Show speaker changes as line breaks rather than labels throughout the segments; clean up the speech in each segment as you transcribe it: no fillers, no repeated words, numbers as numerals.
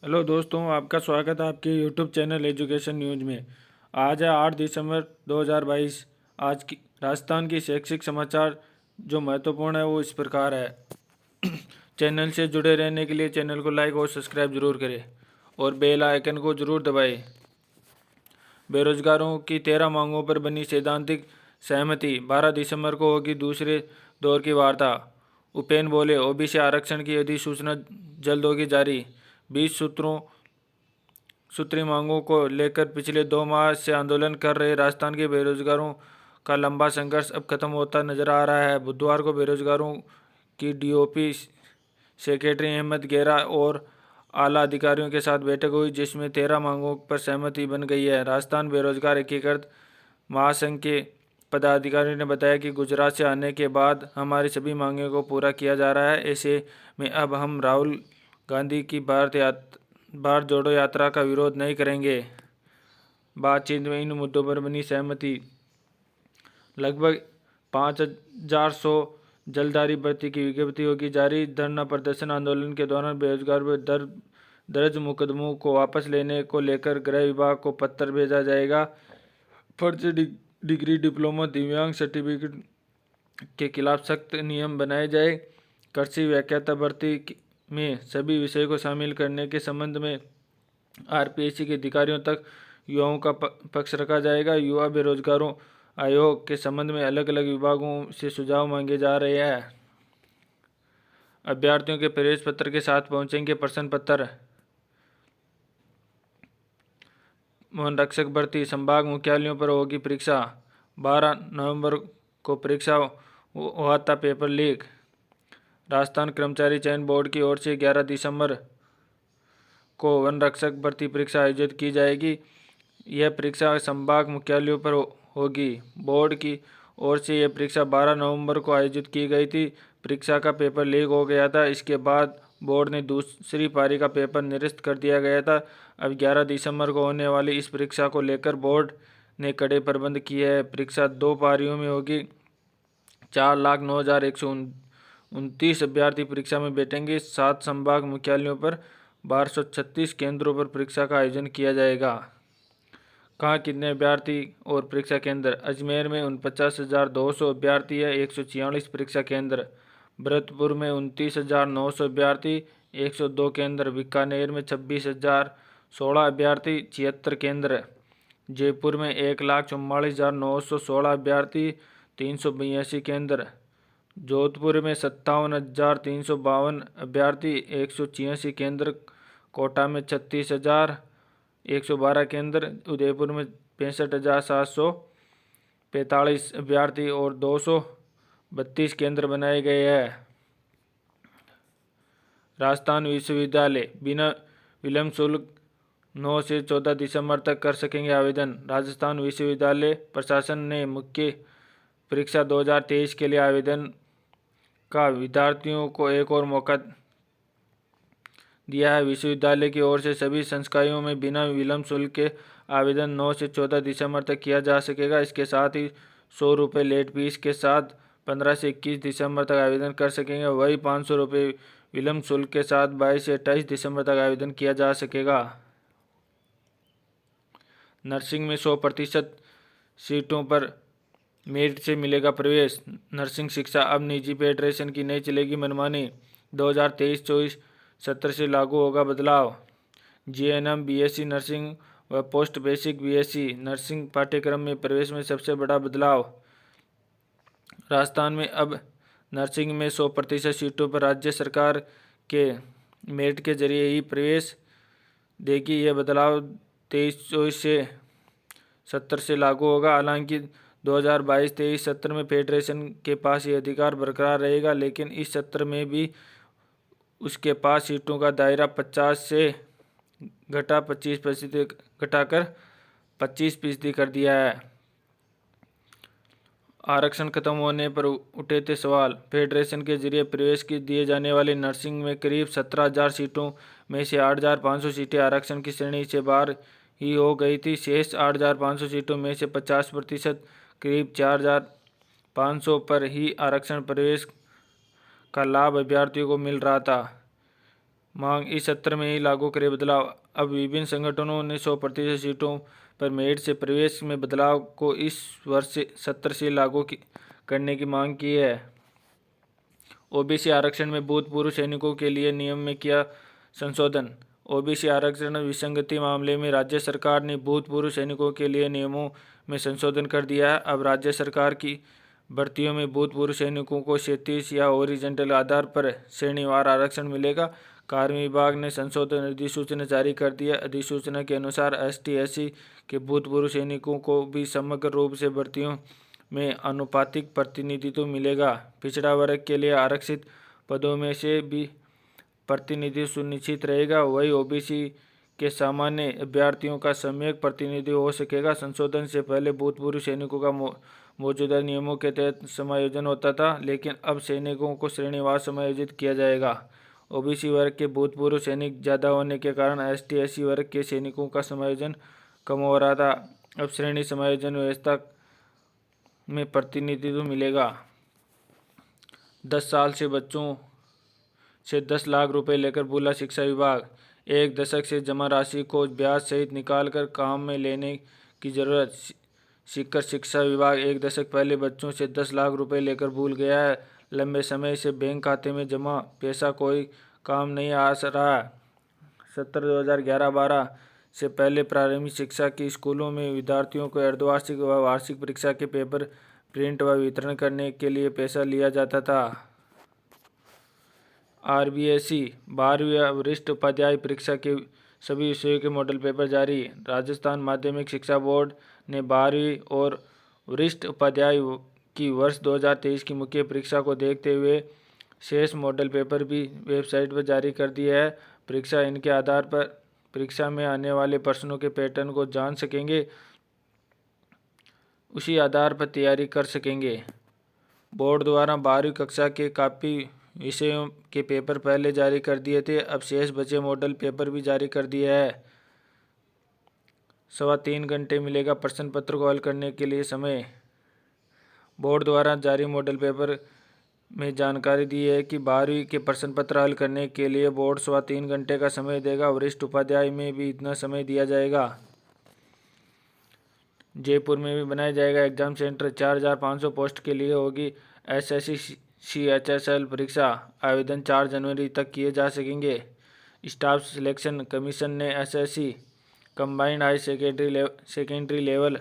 Hello दोस्तों, आपका स्वागत है आपके यूट्यूब चैनल एजुकेशन न्यूज में। आज है 8 दिसंबर 2022। आज की राजस्थान की शैक्षिक समाचार जो महत्वपूर्ण है वो इस प्रकार है। चैनल से जुड़े रहने के लिए चैनल को लाइक और सब्सक्राइब जरूर करें और बेल आइकन को जरूर दबाएं। बेरोजगारों की 13 मांगों पर बनी सैद्धांतिक सहमति, 12 दिसंबर को होगी दूसरे दौर की वार्ता। उपेन बोले, ओबीसी आरक्षण की अधिसूचना जल्द होगी जारी। 20 सूत्री मांगों को लेकर पिछले 2 माह से आंदोलन कर रहे राजस्थान के बेरोजगारों का लंबा संघर्ष अब खत्म होता नजर आ रहा है। बुधवार को बेरोजगारों की डीओपी सेक्रेटरी अहमद गेरा और आला अधिकारियों के साथ बैठक हुई, जिसमें 13 मांगों पर सहमति बन गई है। राजस्थान बेरोजगार एकीकृत महासंघ के पदाधिकारी ने बताया कि गुजरात से आने के बाद हमारी सभी मांगों को पूरा किया जा रहा है। ऐसे में अब हम राहुल गांधी की भारत जोड़ो यात्रा का विरोध नहीं करेंगे। बातचीत में इन मुद्दों पर बनी सहमति। लगभग 5,100 जलदारी भर्ती की विज्ञप्ति होगी जारी। धरना प्रदर्शन आंदोलन के दौरान बेरोजगार पर दर्ज मुकदमों को वापस लेने को लेकर गृह विभाग को पत्र भेजा जाएगा। फर्जी डिग्री, डिप्लोमा, दिव्यांग सर्टिफिकेट के खिलाफ सख्त नियम बनाए जाए। कृषि व्याख्याता भर्ती में सभी विषय को शामिल करने के संबंध में आरपीएससी के अधिकारियों तक युवाओं का पक्ष रखा जाएगा। युवा बेरोजगारों आयोग के संबंध में अलग अलग विभागों से सुझाव मांगे जा रहे हैं। अभ्यर्थियों के प्रवेश पत्र के साथ पहुंचेंगे प्रश्न पत्र। वन रक्षक भर्ती, संभाग मुख्यालयों पर होगी परीक्षा। 12 नवंबर को परीक्षा हुआ था पेपर लीक। राजस्थान कर्मचारी चयन बोर्ड की ओर से 11 दिसंबर को वन रक्षक भर्ती परीक्षा आयोजित की जाएगी। यह परीक्षा संभाग मुख्यालयों पर होगी। बोर्ड की ओर से यह परीक्षा 12 नवंबर को आयोजित की गई थी। परीक्षा का पेपर लीक हो गया था। इसके बाद बोर्ड ने दूसरी पारी का पेपर निरस्त कर दिया गया था। अब 11 दिसंबर को होने वाली इस परीक्षा को लेकर बोर्ड ने कड़े प्रबंध किए हैं। परीक्षा 2 पारियों में होगी। 4,09,129 अभ्यर्थी परीक्षा में बैठेंगे। 7 संभाग मुख्यालयों पर 1236 केंद्रों पर परीक्षा का आयोजन किया जाएगा। कहाँ कितने अभ्यर्थी और परीक्षा केंद्र? अजमेर में 49,200 अभ्यर्थी है, 146 परीक्षा केंद्र। भरतपुर में 29,900 अभ्यर्थी, 102 केंद्र। बीकानेर में 26,016 अभ्यर्थी, 76 केंद्र। जयपुर में 1,44,916 अभ्यर्थी, 382 केंद्र। जोधपुर में 57,352 अभ्यर्थी, 186 केंद्र। कोटा में 36,112 केंद्र। उदयपुर में 65,745 अभ्यर्थी और 232 केंद्र बनाए गए हैं। राजस्थान विश्वविद्यालय बिना विलंब शुल्क 9 से 14 दिसंबर तक कर सकेंगे आवेदन। राजस्थान विश्वविद्यालय प्रशासन ने मुख्य परीक्षा 2023 के लिए आवेदन का विद्यार्थियों को एक और मौका दिया है। विश्वविद्यालय की ओर से सभी संकायों में बिना विलंब शुल्क के आवेदन 9 से 14 दिसंबर तक किया जा सकेगा। इसके साथ ही 100 रुपये लेट फीस के साथ 15 से 21 दिसंबर तक आवेदन कर सकेंगे। वही 500 रुपये विलंब शुल्क के साथ 22 से 28 दिसंबर तक आवेदन किया जा सकेगा। नर्सिंग में 100% सीटों पर मेरिट से मिलेगा प्रवेश। नर्सिंग शिक्षा अब निजी फेडरेशन की नहीं चलेगी मनमानी। 2023-24 सत्र से लागू होगा बदलाव। जीएनएम, बीएससी नर्सिंग व पोस्ट बेसिक बीएससी नर्सिंग पाठ्यक्रम में प्रवेश में सबसे बड़ा बदलाव। राजस्थान में अब नर्सिंग में 100% सीटों पर राज्य सरकार के मेरिट के जरिए ही प्रवेश देगी। यह बदलाव 23-24 से सत्र से लागू होगा। हालांकि 2022-23 सत्र में फेडरेशन के पास ये अधिकार बरकरार रहेगा, लेकिन इस सत्र में भी उसके पास सीटों का दायरा 50 से घटा 25% घटाकर 25% कर दिया है। आरक्षण खत्म होने पर उठे थे सवाल। फेडरेशन के जरिए प्रवेश की दिए जाने वाली नर्सिंग में करीब 17,000 सीटों में से 8,500 सीटें आरक्षण की श्रेणी से बाहर ही हो गई थी। शेष 8,500 सीटों में से 50% करीब 4,500 पर ही आरक्षण प्रवेश का लाभ अभ्यर्थियों को मिल रहा था। मांग इस सत्र में ही लागू करे बदलाव। अब विभिन्न संगठनों ने 100% सीटों पर मेरिट से प्रवेश में बदलाव को इस वर्ष सत्र से लागू करने की मांग की है। ओबीसी आरक्षण में भूतपूर्व सैनिकों के लिए नियम में किया संशोधन। ओबीसी आरक्षण विसंगति मामले में राज्य सरकार ने भूतपूर्व सैनिकों के लिए नियमों में संशोधन कर दिया है। अब राज्य सरकार की भर्तियों में भूतपूर्व सैनिकों को क्षेत्रीय या हॉरिजॉन्टल आधार पर श्रेणीवार आरक्षण मिलेगा। कार्य विभाग ने संशोधन अधिसूचना जारी कर दी है। अधिसूचना के अनुसार ST/SC के भूतपूर्व सैनिकों को भी समग्र रूप से भर्तियों में आनुपातिक प्रतिनिधित्व मिलेगा। पिछड़ा वर्ग के लिए आरक्षित पदों में से भी प्रतिनिधित्व सुनिश्चित रहेगा। वही ओबीसी के सामान्य अभ्यर्थियों का सम्यक प्रतिनिधित्व हो सकेगा। संशोधन से पहले भूतपूर्व सैनिकों का मौजूदा नियमों के तहत समायोजन होता था, लेकिन अब सैनिकों को श्रेणीवार समायोजित किया जाएगा। ओबीसी वर्ग के भूतपूर्व सैनिक ज़्यादा होने के कारण ST/SC वर्ग के सैनिकों का समायोजन कम हो रहा था। अब श्रेणी समायोजन व्यवस्था में प्रतिनिधित्व मिलेगा। 10 साल से बच्चों से 10 लाख रुपए लेकर भूला शिक्षा विभाग। 1 दशक से जमा राशि को ब्याज सहित निकालकर काम में लेने की जरूरत। सीकर शिक्षा विभाग 1 दशक पहले बच्चों से 10 लाख रुपए लेकर भूल गया है। लंबे समय से बैंक खाते में जमा पैसा कोई काम नहीं आ रहा है। सत्र 2011-12 से पहले प्रारंभिक शिक्षा के स्कूलों में विद्यार्थियों को अर्धवार्षिक व वार्षिक परीक्षा के पेपर प्रिंट व वितरण करने के लिए पैसा लिया जाता था। RBSE 12वीं वरिष्ठ उपाध्याय परीक्षा के सभी विषयों के मॉडल पेपर जारी। राजस्थान माध्यमिक शिक्षा बोर्ड ने 12वीं और वरिष्ठ उपाध्याय की वर्ष 2023 की मुख्य परीक्षा को देखते हुए शेष मॉडल पेपर भी वेबसाइट पर जारी कर दिए है। परीक्षा इनके आधार पर परीक्षा में आने वाले प्रश्नों के पैटर्न को जान सकेंगे, उसी आधार पर तैयारी कर सकेंगे। बोर्ड द्वारा 12वीं कक्षा के काफ़ी विषयों के पेपर पहले जारी कर दिए थे। अब शेष बचे मॉडल पेपर भी जारी कर दिए है। 3.25 घंटे मिलेगा प्रश्न पत्र को हल करने के लिए समय। बोर्ड द्वारा जारी मॉडल पेपर में जानकारी दी है कि 12वीं के प्रश्न पत्र हल करने के लिए बोर्ड 3.25 घंटे का समय देगा। वरिष्ठ उपाध्याय में भी इतना समय दिया जाएगा। जयपुर में भी बनाया जाएगा एग्जाम सेंटर। 4,500 पोस्ट के लिए होगी SSC CHSL परीक्षा। आवेदन 4 जनवरी तक किए जा सकेंगे। स्टाफ सिलेक्शन कमीशन ने SSC combined high secondary level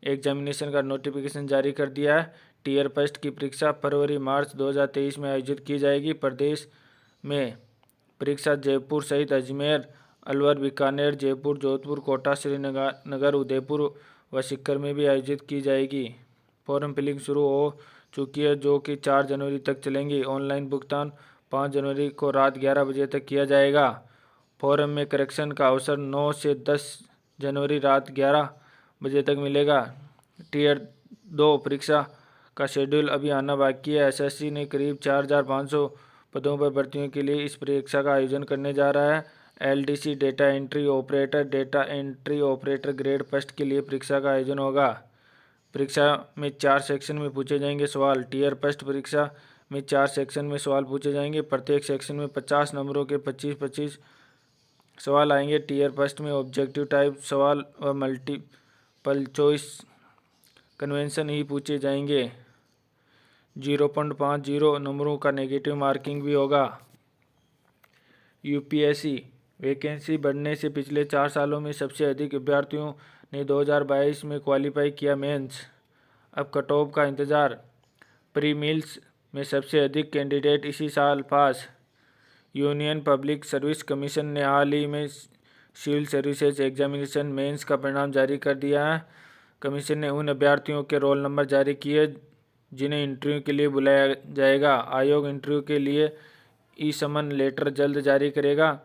examination का नोटिफिकेशन जारी कर दिया है। टीयर फर्स्ट की परीक्षा फरवरी-मार्च 2023 में आयोजित की जाएगी। प्रदेश में परीक्षा जयपुर सहित अजमेर, अलवर, बीकानेर, जयपुर, जोधपुर, कोटा, श्रीनगर, उदयपुर व सीकर में भी आयोजित की जाएगी। फॉर्म फिलिंग शुरू हो चुकी है, जो कि 4 जनवरी तक चलेंगी। ऑनलाइन भुगतान 5 जनवरी को रात 11 बजे तक किया जाएगा। फॉर्म में करेक्शन का अवसर 9 से 10 जनवरी रात 11 बजे तक मिलेगा। टीयर 2 परीक्षा का शेड्यूल अभी आना बाकी है। SSC ने करीब 4,500 पदों पर भर्तियों के लिए इस परीक्षा का आयोजन करने जा रहा है। LDC data entry operator grade first के लिए परीक्षा का आयोजन होगा। परीक्षा में 4 सेक्शन में पूछे जाएंगे सवाल। टीयर फर्स्ट परीक्षा में 4 सेक्शन में सवाल पूछे जाएंगे। प्रत्येक सेक्शन में 50 नंबरों के 25-25 सवाल आएंगे। टीयर फर्स्ट में ऑब्जेक्टिव टाइप सवाल व मल्टीपल चॉइस कन्वेंशन ही पूछे जाएंगे। 0.50 नंबरों का नेगेटिव मार्किंग भी होगा। UPSC वैकेंसी बढ़ने से पिछले 4 सालों में सबसे अधिक अभ्यर्थियों ने 2022 में क्वालिफाई किया मेंस। अब कट ऑफ का इंतज़ार। प्री मेंस में सबसे अधिक कैंडिडेट इसी साल पास। यूनियन पब्लिक सर्विस कमीशन ने हाल ही में सिविल सर्विसेज एग्जामिनेशन मेंस का परिणाम जारी कर दिया है। कमीशन ने उन अभ्यर्थियों के रोल नंबर जारी किए जिन्हें इंटरव्यू के लिए बुलाया जाएगा। आयोग इंटरव्यू के लिए ई-समन लेटर जल्द जारी करेगा।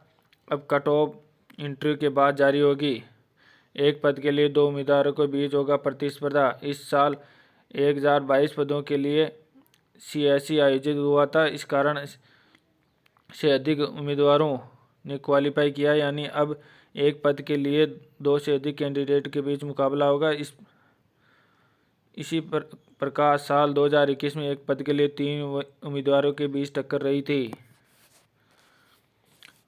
अब कट ऑफ इंटरव्यू के बाद जारी होगी। एक पद के लिए 2 उम्मीदवारों के बीच होगा प्रतिस्पर्धा। इस साल 1022 पदों के लिए CSE आयोजित हुआ था। इस कारण से अधिक उम्मीदवारों ने क्वालिफाई किया, यानी अब एक पद के लिए 2 से अधिक कैंडिडेट के बीच मुकाबला होगा। इसी प्रकार साल 2021 में एक पद के लिए 3 उम्मीदवारों के बीच टक्कर रही थी।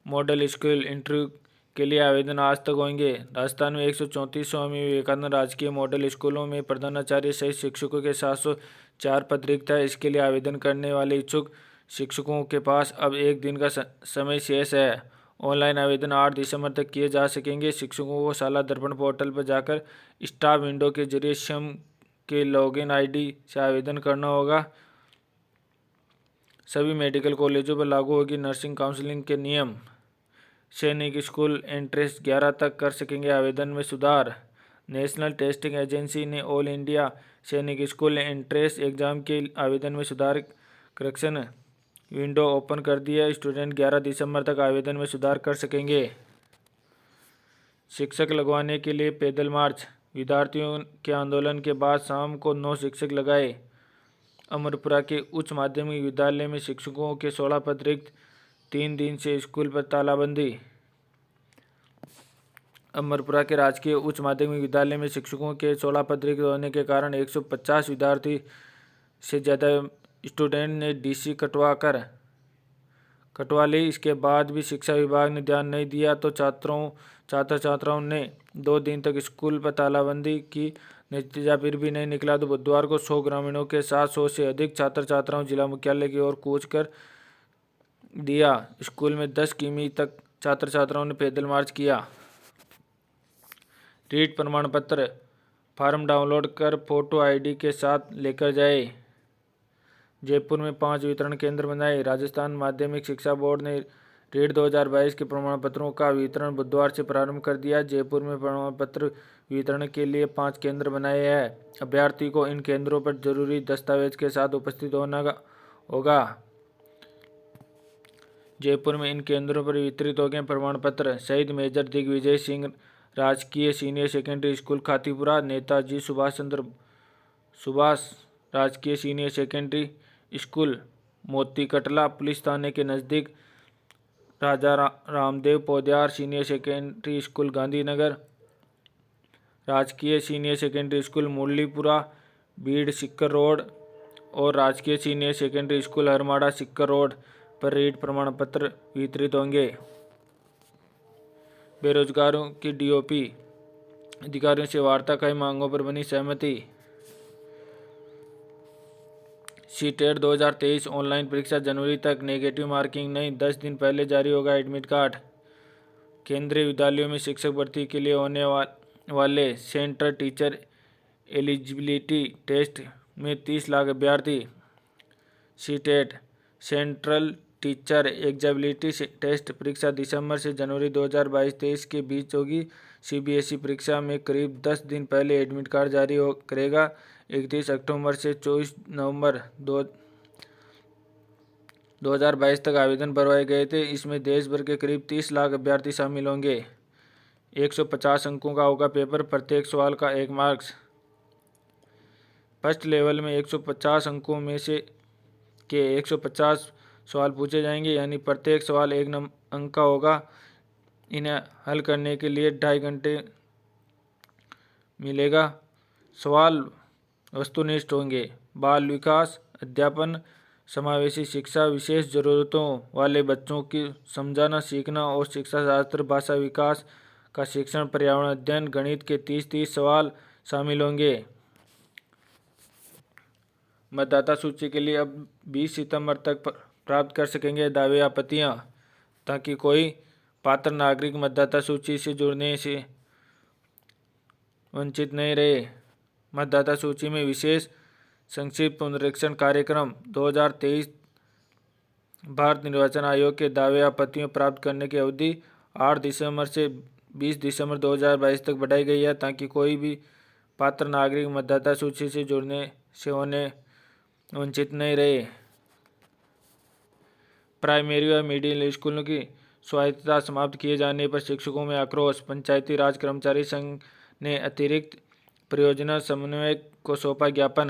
मॉडल स्कूल इंटरव्यू के लिए आवेदन आज तक होंगे। राजस्थान में 134 स्वामी विवेकानंद राजकीय मॉडल स्कूलों में प्रधानाचार्य सहित शिक्षकों के 704 पद रिक्त है। इसके लिए आवेदन करने वाले इच्छुक शिक्षकों के पास अब 1 दिन का समय शेष है। ऑनलाइन आवेदन 8 दिसंबर तक किए जा सकेंगे। शिक्षकों को शाला दर्पण पोर्टल पर जाकर स्टाफ विंडो के जरिए स्वयं के लॉगिन आईडी से आवेदन करना होगा। सभी मेडिकल कॉलेजों पर लागू होगी नर्सिंग काउंसलिंग के नियम। सैनिक स्कूल एंट्रेंस 11 तक कर सकेंगे आवेदन में सुधार। नेशनल टेस्टिंग एजेंसी ने ऑल इंडिया सैनिक स्कूल एंट्रेंस एग्जाम के आवेदन में सुधार करेक्शन विंडो ओपन कर दी है। स्टूडेंट 11 दिसंबर तक आवेदन में सुधार कर सकेंगे। शिक्षक लगवाने के लिए पैदल मार्च। विद्यार्थियों के आंदोलन के बाद शाम को 9 शिक्षक लगाए। अमरपुरा के उच्च माध्यमिक विद्यालय में शिक्षकों के 16 पद रिक्त, 3 दिन से स्कूल पर तालाबंदी। अमरपुरा के राजकीय उच्च माध्यमिक विद्यालय में शिक्षकों के 16 पद रिक्त होने के कारण 150 विद्यार्थी से ज़्यादा स्टूडेंट ने डीसी कटवा ली। इसके बाद भी शिक्षा विभाग ने ध्यान नहीं दिया तो छात्र छात्राओं ने 2 दिन तक स्कूल पर तालाबंदी की। नतीजा फिर भी नहीं निकला तो बुधवार को 100 ग्रामीणों के साथ 100 से अधिक छात्र छात्राओं जिला मुख्यालय की ओर कूच कर दिया। स्कूल में 10 किमी तक छात्र छात्राओं ने पैदल मार्च किया। रीट प्रमाण पत्र फार्म डाउनलोड कर फोटो आईडी के साथ लेकर जाए। जयपुर में 5 वितरण केंद्र बनाए। राजस्थान माध्यमिक शिक्षा बोर्ड ने रीट 2022 के प्रमाण पत्रों का वितरण बुधवार से प्रारंभ कर दिया। जयपुर में प्रमाण पत्र वितरण के लिए 5 केंद्र बनाए हैं। अभ्यर्थी को इन केंद्रों पर जरूरी दस्तावेज के साथ उपस्थित होना होगा। जयपुर में इन केंद्रों पर वितरित हो गए प्रमाण पत्र। शहीद मेजर दिग्विजय सिंह राजकीय senior secondary school Khatipura, Netaji Subhash राजकीय सीनियर सेकेंडरी स्कूल मोती कटला पुलिस थाने के नज़दीक, Raja Ramdev Poddar senior secondary school Gandhinagar, राजकीय सीनियर सेकेंडरी स्कूल मुरलीपुरा बीड़ सिक्कर रोड और राजकीय senior secondary school Harmada Sikar road पर रीट प्रमाण पत्र वितरित होंगे। बेरोजगारों की डीओपी अधिकारियों से वार्ता, कई मांगों पर बनी सहमति। सीटेट 2023 ऑनलाइन परीक्षा जनवरी तक, नेगेटिव मार्किंग नहीं, 10 दिन पहले जारी होगा एडमिट कार्ड। केंद्रीय विद्यालयों में शिक्षक भर्ती के लिए होने वाले सेंट्रल टीचर एलिजिबिलिटी टेस्ट में 30 लाख अभ्यर्थी। CTET central teacher eligibility test परीक्षा दिसंबर से जनवरी 2022-23 के बीच होगी। सीबीएसई परीक्षा में करीब 10 दिन पहले एडमिट कार्ड जारी करेगा। 31 अक्टूबर से 24 नवंबर 2022 तक आवेदन भरवाए गए थे। इसमें देश भर के करीब 30 लाख अभ्यर्थी शामिल होंगे। 150 अंकों का होगा पेपर, प्रत्येक सवाल का 1 मार्क्स। फर्स्ट लेवल में 150 अंकों में से के 150 सवाल पूछे जाएंगे, यानी प्रत्येक सवाल 1 अंक का होगा। इन्हें हल करने के लिए 2.5 घंटे मिलेगा। सवाल वस्तुनिष्ठ होंगे। बाल विकास, अध्यापन, समावेशी शिक्षा, विशेष ज़रूरतों वाले बच्चों की समझाना सीखना और शिक्षा शास्त्र, भाषा विकास का शिक्षण, पर्यावरण अध्ययन, गणित के 30 सवाल शामिल होंगे। मतदाता सूची के लिए अब 20 सितंबर तक प्राप्त कर सकेंगे दावे आपत्तियां, ताकि कोई पात्र नागरिक मतदाता सूची से जुड़ने से वंचित नहीं रहे। मतदाता सूची में विशेष संक्षिप्त पुनरीक्षण कार्यक्रम 2023 भारत निर्वाचन आयोग के दावे आपत्तियों प्राप्त करने की अवधि 8 दिसंबर से 20 दिसंबर 2022 तक बढ़ाई गई है, ताकि कोई भी पात्र नागरिक मतदाता सूची से जुड़ने से होने वंचित नहीं रहे। प्राइमरी और मिडिल स्कूलों की स्वायत्तता समाप्त किए जाने पर शिक्षकों में आक्रोश। पंचायती राज कर्मचारी संघ ने अतिरिक्त परियोजना समन्वयक को सौंपा ज्ञापन।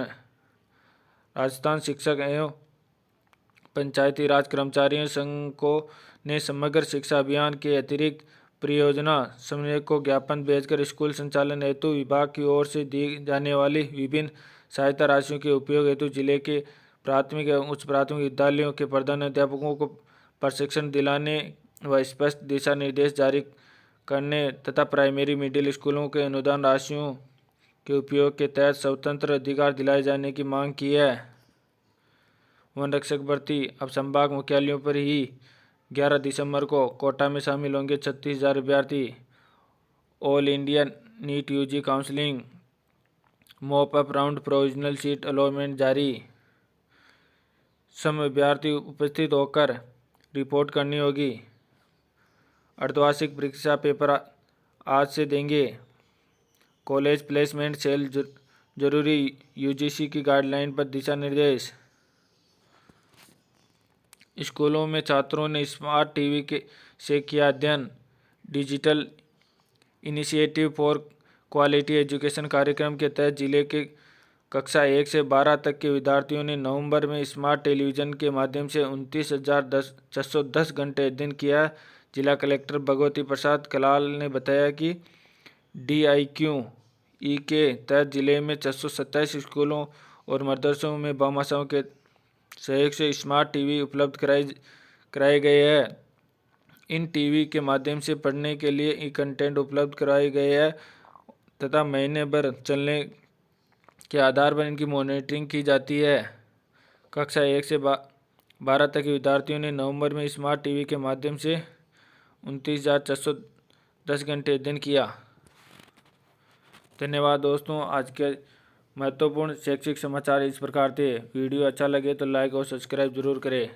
राजस्थान शिक्षक एवं पंचायती राज कर्मचारियों संघ ने समग्र शिक्षा अभियान के अतिरिक्त परियोजना समन्वयक को ज्ञापन भेजकर स्कूल संचालन हेतु विभाग की ओर से दी जाने वाली विभिन्न सहायता राशियों के उपयोग हेतु जिले के प्राथमिक एवं उच्च प्राथमिक विद्यालयों के प्रधानाध्यापकों को प्रशिक्षण दिलाने व स्पष्ट दिशा निर्देश जारी करने तथा प्राइमरी मिडिल स्कूलों के अनुदान राशियों के उपयोग के तहत स्वतंत्र अधिकार दिलाए जाने की मांग की है। वन रक्षक भर्ती अब संभाग मुख्यालयों पर ही 11 दिसंबर को कोटा में शामिल होंगे 36,000 अभ्यर्थी। All India NEET UG counselling mop up round provisional seat allotment जारी। सम अभ्यर्थी उपस्थित होकर रिपोर्ट करनी होगी। अर्धवार्षिक परीक्षा पेपर आज से देंगे। कॉलेज प्लेसमेंट सेल जरूरी यूजीसी की गाइडलाइन पर दिशा निर्देश। स्कूलों में छात्रों ने स्मार्ट टीवी से किया अध्ययन। Digital initiative for quality education कार्यक्रम के तहत जिले के कक्षा 1 से 12 तक के विद्यार्थियों ने नवंबर में स्मार्ट टेलीविज़न के माध्यम से 29,610 घंटे अध्ययन किया। जिला कलेक्टर भगवती प्रसाद कलाल ने बताया कि DIQE के तहत जिले में 627 स्कूलों और मदरसों में भामाशाहों के सहयोग से स्मार्ट टीवी उपलब्ध कराए गए हैं। इन टीवी के माध्यम से पढ़ने के लिए ई कंटेंट उपलब्ध कराए गए हैं तथा महीने भर चलने के आधार पर इनकी मॉनिटरिंग की जाती है। कक्षा 1 से 12 तक के विद्यार्थियों ने नवंबर में स्मार्ट टीवी के माध्यम से 29,610 घंटे अध्ययन किया। धन्यवाद दोस्तों। आज के महत्वपूर्ण शैक्षिक समाचार इस प्रकार थे। वीडियो अच्छा लगे तो लाइक और सब्सक्राइब जरूर करें।